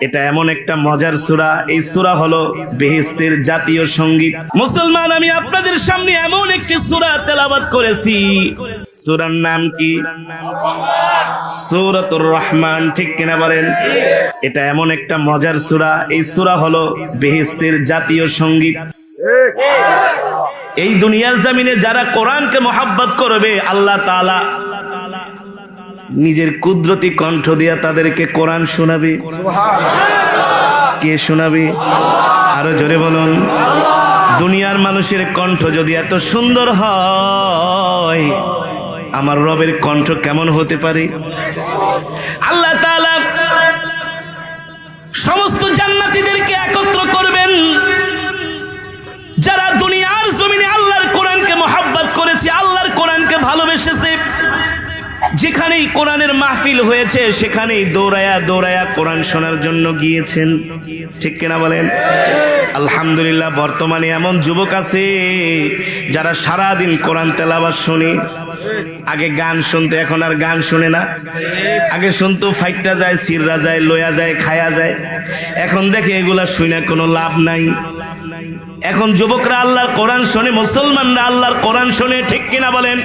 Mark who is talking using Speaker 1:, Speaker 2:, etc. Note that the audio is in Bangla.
Speaker 1: এটা এমন একটা মজার সূরা, এই সূরা হলো বেহেশতের জাতীয় সঙ্গীত। মুসলমান, আমি আপনাদের সামনে এমন একটি সূরা তেলাওয়াত করেছি, সূরার নাম কি? সূরাতুর রহমান, ঠিক কিনা বলেন? এটা এমন একটা মজার সূরা, এই সূরা হলো বেহেশতের জাতীয় সঙ্গীত। এই দুনিয়ার জমিনে যারা কোরআনকে মহব্বত করবে, আল্লাহ তাআলা নিজের কুদরতি কণ্ঠ দিয়া তাদেরকে কোরআন শোনাবে। কে শোনাবে? আরো জোরে বলুন। দুনিয়ার মানুষের কণ্ঠ যদি এত সুন্দর হয়, আমার রবের কণ্ঠ কেমন হতে পারে? আল্লাহ তাআলা সমস্ত জান্নাতীদেরকে একত্র করবেন, যারা দুনিয়ার জমিনে আল্লাহর কোরআনকে মহব্বত করেছে, আল্লাহর কোরআনকে ভালোবেসেছে। যেখানেই কোরআনের মাহফিল হয়েছে সেখানেই দৌড়ায়া দৌড়ায়া কোরআন শোনার জন্য গিয়েছেন, ঠিক কিনা বলেন? আলহামদুলিল্লাহ, বর্তমানে এমন যুবক আছে যারা সারাদিন কোরআন তেলাওয়াত শুনে। আগে গান শুনতে, এখন আর গান শুনে না। আগে শুনতো ফাইটটা যায়, সিররা যায়, লয়া যায়, খায়া যায়। এখন দেখে এগুলা শুনে কোনো লাভ নাই। এখন যুবকরা আল্লাহর কোরআন শোনে, মুসলমানরা আল্লাহর কোরআন শোনে, ঠিক কিনা বলেন?